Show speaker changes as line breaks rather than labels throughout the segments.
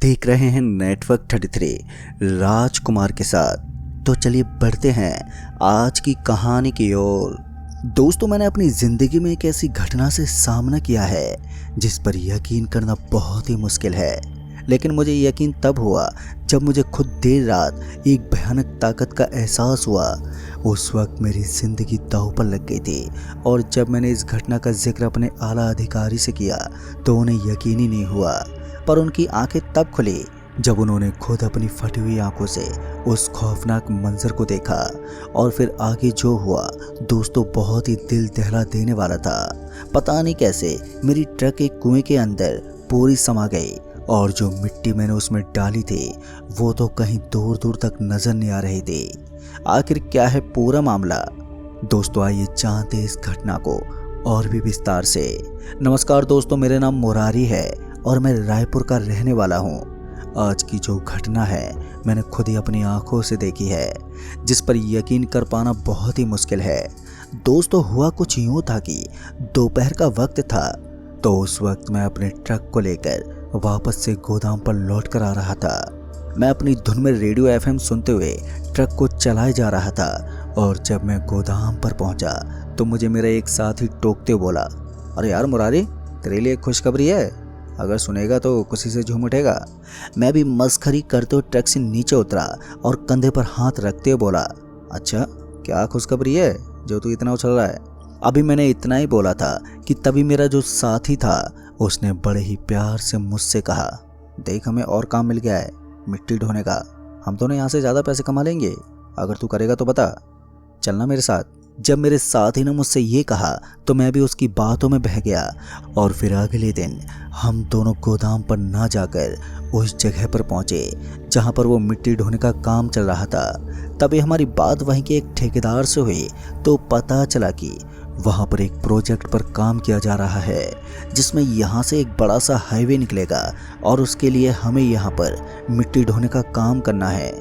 देख रहे हैं नेटवर्क 33 राजकुमार के साथ। तो चलिए बढ़ते हैं आज की कहानी की ओर। दोस्तों, मैंने अपनी ज़िंदगी में एक ऐसी घटना से सामना किया है जिस पर यकीन करना बहुत ही मुश्किल है, लेकिन मुझे यकीन तब हुआ जब मुझे खुद देर रात एक भयानक ताकत का एहसास हुआ। उस वक्त मेरी ज़िंदगी दांव पर लग गई थी और जब मैंने इस घटना का जिक्र अपने आला अधिकारी से किया तो उन्हें यकीन ही नहीं हुआ। पर उनकी आंखें तब खुली जब उन्होंने खुद अपनी फटी हुई आंखों से उस खौफनाक मंजर को देखा। और फिर आगे जो हुआ दोस्तों बहुत ही दिल दहला देने वाला था। पता नहीं कैसे मेरी ट्रक एक कुएं के अंदर पूरी समा गई और जो मिट्टी मैंने उसमें डाली थी वो तो कहीं दूर दूर तक नजर नहीं आ रही थी। आखिर क्या है पूरा मामला, दोस्तों आइए जानते इस घटना को और भी विस्तार से। नमस्कार दोस्तों, मेरा नाम मुरारी है और मैं रायपुर का रहने वाला हूँ। आज की जो घटना है मैंने खुद ही अपनी आंखों से देखी है, जिस पर यकीन कर पाना बहुत ही मुश्किल है। दोस्तों हुआ कुछ यूँ था कि दोपहर का वक्त था, तो उस वक्त मैं अपने ट्रक को लेकर वापस से गोदाम पर लौट कर आ रहा था। मैं अपनी धुन में रेडियो एफएम सुनते हुए ट्रक को चलाए जा रहा था और जब मैं गोदाम पर पहुंचा तो मुझे मेरा एक साथी टोकते हुए बोला, अरे यार मुरारी, तेरे लिए खुशखबरी है, अगर सुनेगा तो खुशी से झूम उठेगा। मैं भी मस्खरी करते हुए ट्रक से नीचे उतरा और कंधे पर हाथ रखते हुए बोला, अच्छा क्या खुशखबरी है जो तू इतना उछल रहा है। अभी मैंने इतना ही बोला था कि तभी मेरा जो साथी था उसने बड़े ही प्यार से मुझसे कहा, देख हमें और काम मिल गया है, मिट्टी ढोने का। हम दोनों यहाँ से ज़्यादा पैसे कमा लेंगे, अगर तू करेगा तो बता, चलना मेरे साथ। जब मेरे साथी ने मुझसे ये कहा तो मैं भी उसकी बातों में बह गया और फिर अगले दिन हम दोनों गोदाम पर ना जाकर उस जगह पर पहुँचे जहाँ पर वो मिट्टी ढोने का काम चल रहा था। तभी हमारी बात वहीं के एक ठेकेदार से हुई तो पता चला कि वहाँ पर एक प्रोजेक्ट पर काम किया जा रहा है जिसमें यहाँ से एक बड़ा सा हाईवे निकलेगा और उसके लिए हमें यहाँ पर मिट्टी ढोने का काम करना है।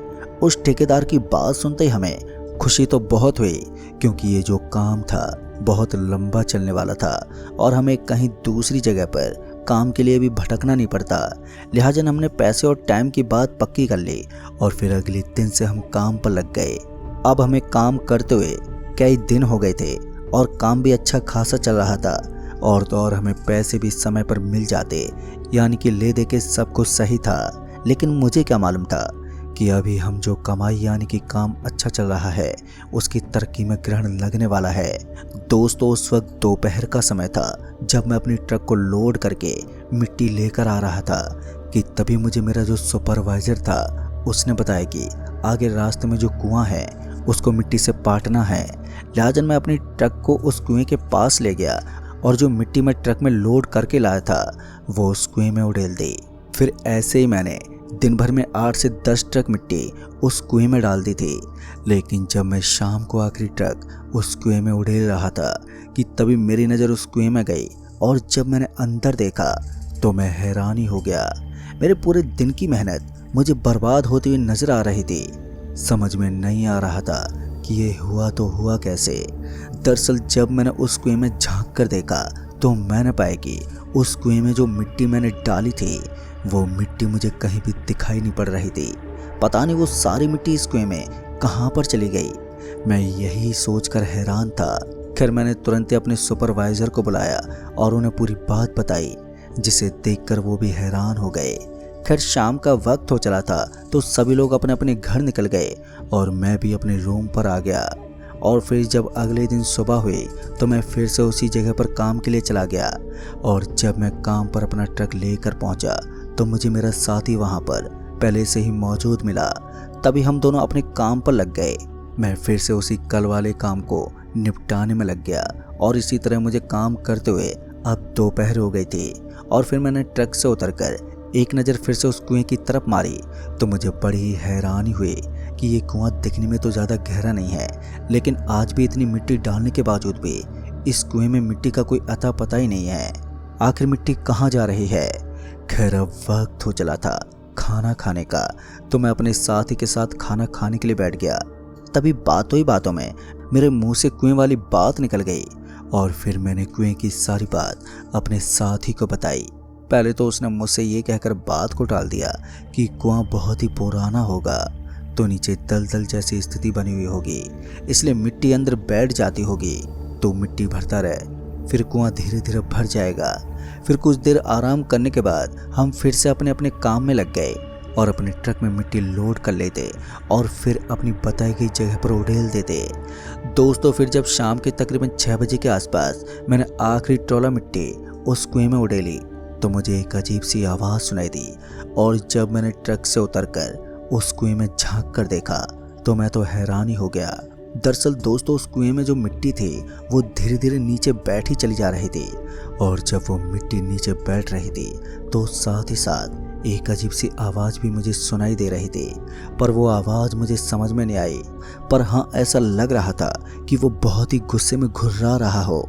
उस ठेकेदार की बात सुनते ही हमें खुशी तो बहुत हुई, क्योंकि ये जो काम था बहुत लंबा चलने वाला था और हमें कहीं दूसरी जगह पर काम के लिए भी भटकना नहीं पड़ता। लिहाजा हमने पैसे और टाइम की बात पक्की कर ली और फिर अगले दिन से हम काम पर लग गए। अब हमें काम करते हुए कई दिन हो गए थे और काम भी अच्छा खासा चल रहा था और तो और हमें पैसे भी समय पर मिल जाते, यानी कि ले दे के सब कुछ सही था। लेकिन मुझे क्या मालूम था कि अभी हम जो कमाई यानी कि काम अच्छा चल रहा है उसकी तरक्की में ग्रहण लगने वाला है। दोस्तों उस वक्त दोपहर का समय था जब मैं अपनी ट्रक को लोड करके मिट्टी लेकर आ रहा था कि तभी मुझे मेरा जो सुपरवाइजर था उसने बताया कि आगे रास्ते में जो कुआं है उसको मिट्टी से पाटना है। लिहाजा मैं अपनी ट्रक को उस कुएं के पास ले गया और जो मिट्टी मैं ट्रक में लोड करके लाया था वो उस कुएं में उड़ेल दी। फिर ऐसे ही मैंने दिन भर में 8 से 10 ट्रक मिट्टी उस कुएं में डाल दी थी। लेकिन जब मैं शाम को आखिरी ट्रक उस कुएं में उड़ेल रहा था कि तभी मेरी नज़र उस कुएं में गई और जब मैंने अंदर देखा तो मैं हैरान ही हो गया। मेरे पूरे दिन की मेहनत मुझे बर्बाद होती हुई नजर आ रही थी। समझ में नहीं आ रहा था कि ये हुआ तो हुआ कैसे। दरअसल जब मैंने उस कुएं में झांक कर देखा तो मैंने पाया कि उस कुएं में जो मिट्टी मैंने डाली थी वो मिट्टी मुझे कहीं भी दिखाई नहीं पड़ रही थी। पता नहीं वो सारी मिट्टी इस कुएं में कहाँ पर चली गई। मैं यही सोचकर हैरान था। खैर मैंने तुरंत ही अपने सुपरवाइजर को बुलाया और उन्हें पूरी बात बताई, जिसे देखकर वो भी हैरान हो गए। खैर शाम का वक्त हो चला था तो सभी लोग अपने अपने घर निकल गए और मैं भी अपने रूम पर आ गया। और फिर जब अगले दिन सुबह हुई तो मैं फिर से उसी जगह पर काम के लिए चला गया और जब मैं काम पर अपना ट्रक लेकर पहुंचा तो मुझे मेरा साथी वहां पर पहले से ही मौजूद मिला। तभी हम दोनों अपने काम पर लग गए। मैं फिर से उसी कल वाले काम को निपटाने में लग गया और इसी तरह मुझे काम करते हुए अब दोपहर हो गई थी। और फिर मैंने ट्रक से उतरकर एक नज़र फिर से उस कुएं की तरफ मारी तो मुझे बड़ी हैरानी हुई कि ये कुआं दिखने में तो ज़्यादा गहरा नहीं है, लेकिन आज भी इतनी मिट्टी डालने के बावजूद भी इस कुएं में मिट्टी का कोई अता पता ही नहीं है। आखिर मिट्टी कहाँ जा रही है। खैर अब वक्त हो चला था खाना खाने का, तो मैं अपने साथी के साथ खाना खाने के लिए बैठ गया। तभी बातों ही बातों में मेरे मुंह से कुएं वाली बात निकल गई और फिर मैंने कुएं की सारी बात अपने साथी को बताई। पहले तो उसने मुझसे ये कहकर बात को टाल दिया कि कुआं बहुत ही पुराना होगा, तो नीचे दलदल जैसी स्थिति बनी हुई होगी, इसलिए मिट्टी अंदर बैठ जाती होगी। तो मिट्टी भरता रहे, फिर कुआं धीरे धीरे भर जाएगा। फिर कुछ देर आराम करने के बाद हम फिर से अपने अपने काम में लग गए और अपने ट्रक में मिट्टी लोड कर लेते और फिर अपनी बताई गई जगह पर उड़ेल देते। दोस्तों, फिर जब शाम के तकरीबन 6 बजे के आसपास मैंने आखिरी ट्रॉला मिट्टी उस कुएं में उड़ेली तो मुझे एक अजीब सी आवाज़ सुनाई दी। और जब मैंने ट्रक से उतरकर उस कुएं में झांक कर देखा तो मैं तो हैरान ही हो गया। दरअसल दोस्तों, उस कुएं में जो मिट्टी थी वो धीरे धीरे नीचे बैठी चली जा रही थी। और जब वो मिट्टी नीचे बैठ रही थी तो साथ ही साथ एक अजीब सी आवाज़ भी मुझे सुनाई दे रही थी, पर वो आवाज़ मुझे समझ में नहीं आई। पर हाँ, ऐसा लग रहा था कि वो बहुत ही गुस्से में घुर्रा रहा हो।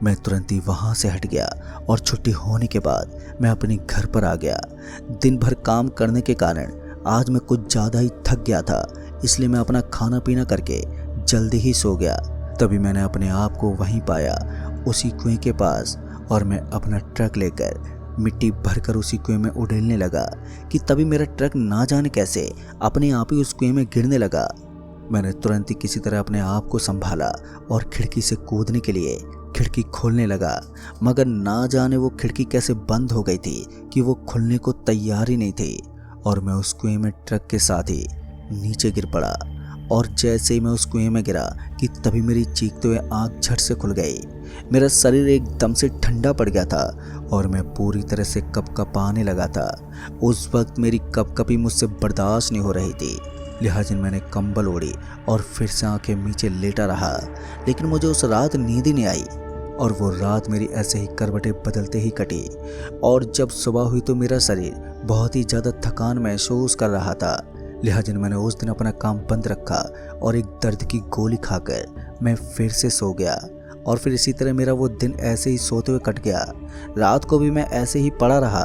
मैं तुरंत ही वहाँ से हट गया और छुट्टी होने के बाद मैं अपने घर पर आ गया। दिन भर काम करने के कारण आज मैं कुछ ज़्यादा ही थक गया था, इसलिए मैं अपना खाना पीना करके जल्दी ही सो गया। तभी मैंने अपने आप को वहीं पाया, उसी कुएं के पास, और मैं अपना ट्रक लेकर मिट्टी भरकर उसी कुएं में उड़ेलने लगा कि तभी मेरा ट्रक ना जाने कैसे अपने आप ही उस कुएं में गिरने लगा। मैंने तुरंत ही किसी तरह अपने आप को संभाला और खिड़की से कूदने के लिए खिड़की खोलने लगा, मगर ना जाने वो खिड़की कैसे बंद हो गई थी कि वो खुलने को तैयार ही नहीं थी और मैं उस कुएं में ट्रक के साथ ही नीचे गिर पड़ा। और जैसे ही मैं उस कुएं में गिरा कि तभी मेरी चीखते हुए आंख झट से खुल गई। मेरा शरीर एकदम से ठंडा पड़ गया था और मैं पूरी तरह से कपकपाने लगा था। उस वक्त मेरी कपकपी मुझसे बर्दाश्त नहीं हो रही थी, लिहाजा मैंने कंबल ओढ़ी और फिर से आंखें नीचे लेटा रहा। लेकिन मुझे उस रात नींद ही नहीं आई और वो रात मेरी ऐसे ही करवटें बदलते ही कटी। और जब सुबह हुई तो मेरा शरीर बहुत ही ज़्यादा थकान महसूस कर रहा था, लिहाजा मैंने उस दिन अपना काम बंद रखा और एक दर्द की गोली खाकर मैं फिर से सो गया। और फिर इसी तरह मेरा वो दिन ऐसे ही सोते हुए कट गया। रात को भी मैं ऐसे ही पड़ा रहा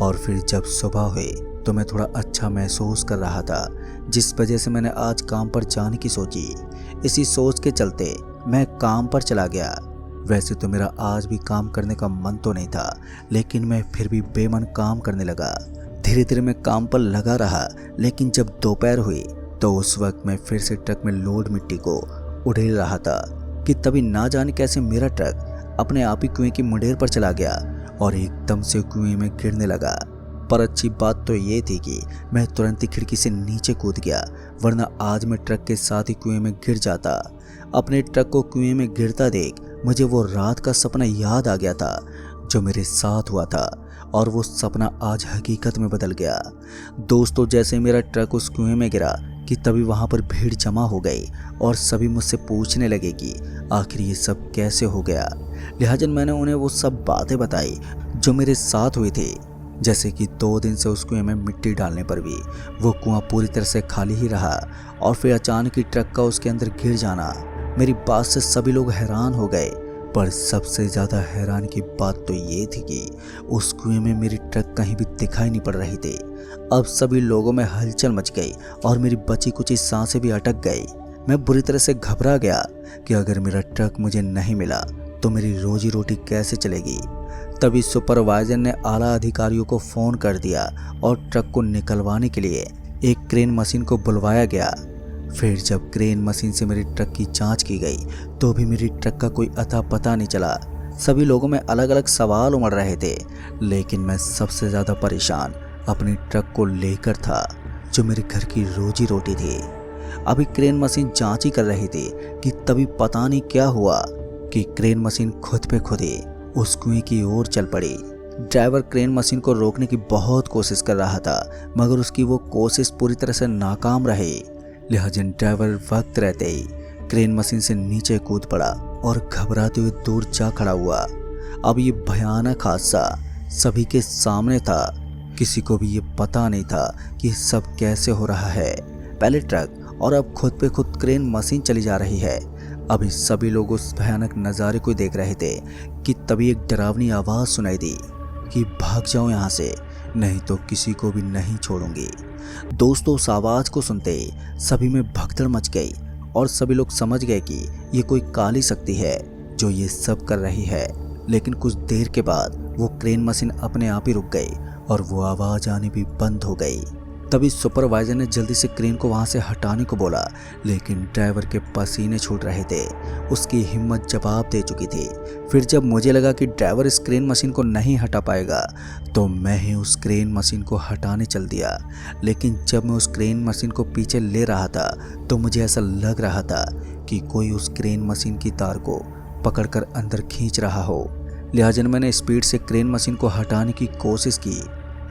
और फिर जब सुबह हुई तो मैं थोड़ा अच्छा महसूस कर रहा था, जिस वजह से मैंने आज काम पर जाने की सोची। इसी सोच के चलते मैं काम पर चला गया। वैसे तो मेरा आज भी काम करने का मन तो नहीं था, लेकिन मैं फिर भी बेमन काम करने लगा। धीरे धीरे मैं काम पर लगा रहा, लेकिन जब दोपहर हुई तो उस वक्त मैं फिर से ट्रक में लोड मिट्टी को उड़ेल रहा था कि तभी ना जाने कैसे मेरा ट्रक अपने आप ही कुएं की मुंडेर पर चला गया और एकदम से कुएं में गिरने लगा। पर अच्छी बात तो ये थी कि मैं तुरंत ही खिड़की से नीचे कूद गया, वरना आज मैं ट्रक के साथ ही कुएं में गिर जाता। अपने ट्रक को कुएं में गिरता देख मुझे वो रात का सपना याद आ गया था जो मेरे साथ हुआ था, और वो सपना आज हकीकत में बदल गया। दोस्तों, जैसे मेरा ट्रक उस कुएं में गिरा कि तभी वहाँ पर भीड़ जमा हो गई और सभी मुझसे पूछने लगे कि आखिर ये सब कैसे हो गया। लिहाजा मैंने उन्हें वो सब बातें बताई जो मेरे साथ हुई थी, जैसे कि 2 दिन से उस कुएं में मिट्टी डालने पर भी वो कुआं पूरी तरह से खाली ही रहा और फिर अचानक ही ट्रक का उसके अंदर गिर जाना। मेरी बात से सभी लोग हैरान हो गए, पर सबसे ज़्यादा हैरान की बात तो ये थी कि उस कुएं में मेरी ट्रक कहीं भी दिखाई नहीं पड़ रही थी। अब सभी लोगों में हलचल मच गई और मेरी बची कुची सांसें भी अटक गई। मैं बुरी तरह से घबरा गया कि अगर मेरा ट्रक मुझे नहीं मिला तो मेरी रोजी रोटी कैसे चलेगी। तभी सुपरवाइजर ने आला अधिकारियों को फ़ोन कर दिया और ट्रक को निकलवाने के लिए एक क्रेन मशीन को बुलवाया गया। फिर जब क्रेन मशीन से मेरी ट्रक की जांच की गई तो भी मेरी ट्रक का कोई अता पता नहीं चला। सभी लोगों में अलग अलग सवाल उमड़ रहे थे, लेकिन मैं सबसे ज़्यादा परेशान अपनी ट्रक को लेकर था जो मेरे घर की रोजी रोटी थी। अभी क्रेन मशीन जांच ही कर रही थी कि तभी पता नहीं क्या हुआ कि क्रेन मशीन खुद पे खुद ही उस कुएं की ओर चल पड़ी। ड्राइवर क्रेन मशीन को रोकने की बहुत कोशिश कर रहा था, मगर उसकी वो कोशिश पूरी तरह से नाकाम रही। लिहाजा ड्राइवर वक्त रहते ही क्रेन मशीन से नीचे कूद पड़ा और घबराते हुए दूर जा खड़ा हुआ। अब ये भयानक हादसा सभी के सामने था। किसी को भी ये पता नहीं था कि सब कैसे हो रहा है। पहले ट्रक और अब खुद पे खुद क्रेन मशीन चली जा रही है। अभी सभी लोग उस भयानक नज़ारे को देख रहे थे कि तभी एक डरावनी आवाज़ सुनाई दी कि भाग जाओ यहाँ से, नहीं तो किसी को भी नहीं छोड़ूंगी। दोस्तों, उस आवाज़ को सुनते ही सभी में भगदड़ मच गई और सभी लोग समझ गए कि ये कोई काली शक्ति है जो ये सब कर रही है। लेकिन कुछ देर के बाद वो क्रेन मशीन अपने आप ही रुक गई और वो आवाज़ आनी भी बंद हो गई। तभी सुपरवाइजर ने जल्दी से क्रेन को वहाँ से हटाने को बोला, लेकिन ड्राइवर के पसीने छूट रहे थे। उसकी हिम्मत जवाब दे चुकी थी। फिर जब मुझे लगा कि ड्राइवर इस क्रेन मशीन को नहीं हटा पाएगा तो मैं ही उस क्रेन मशीन को हटाने चल दिया। लेकिन जब मैं उस क्रेन मशीन को पीछे ले रहा था तो मुझे ऐसा लग रहा था कि कोई उस क्रेन मशीन की तार को पकड़कर अंदर खींच रहा हो। लिहाजा मैंने स्पीड से क्रेन मशीन को हटाने की कोशिश की।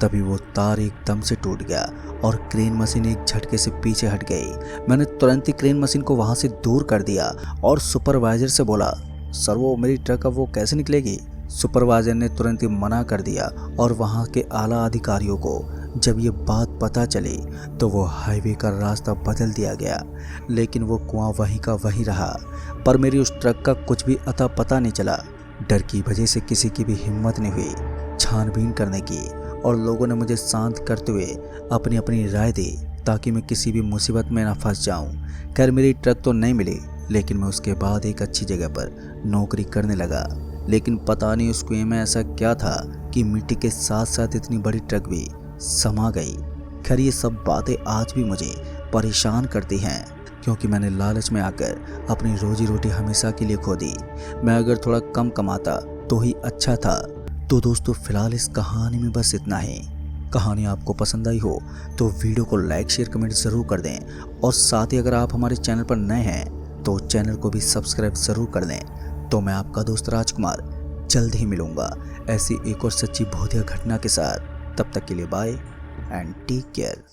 तभी वो तार एकदम से टूट गया और क्रेन मशीन एक झटके से पीछे हट गई। मैंने तुरंत ही क्रेन मशीन को वहां से दूर कर दिया और सुपरवाइजर से बोला, सर वो मेरी ट्रक अब वो कैसे निकलेगी। सुपरवाइजर ने तुरंत ही मना कर दिया और वहां के आला अधिकारियों को जब ये बात पता चली तो वो हाईवे का रास्ता बदल दिया गया। लेकिन वो कुआं वहीं का वहीं रहा, पर मेरी उस ट्रक का कुछ भी अता पता नहीं चला। डर की वजह से किसी की भी हिम्मत नहीं हुई छानबीन करने की और लोगों ने मुझे शांत करते हुए अपनी अपनी राय दी ताकि मैं किसी भी मुसीबत में ना फंस जाऊं। खैर मेरी ट्रक तो नहीं मिली, लेकिन मैं उसके बाद एक अच्छी जगह पर नौकरी करने लगा। लेकिन पता नहीं उस कुएं में ऐसा क्या था कि मिट्टी के साथ साथ इतनी बड़ी ट्रक भी समा गई। खैर ये सब बातें आज भी मुझे परेशान करती हैं, क्योंकि मैंने लालच में आकर अपनी रोजी रोटी हमेशा के लिए खो दी। मैं अगर थोड़ा कम कमाता तो ही अच्छा था। तो दोस्तों फिलहाल इस कहानी में बस इतना ही। कहानी आपको पसंद आई हो तो वीडियो को लाइक शेयर कमेंट ज़रूर कर दें और साथ ही अगर आप हमारे चैनल पर नए हैं तो चैनल को भी सब्सक्राइब ज़रूर कर दें। तो मैं आपका दोस्त राजकुमार जल्द ही मिलूँगा ऐसी एक और सच्ची भूतिया घटना के साथ। तब तक के लिए बाय एंड टेक केयर।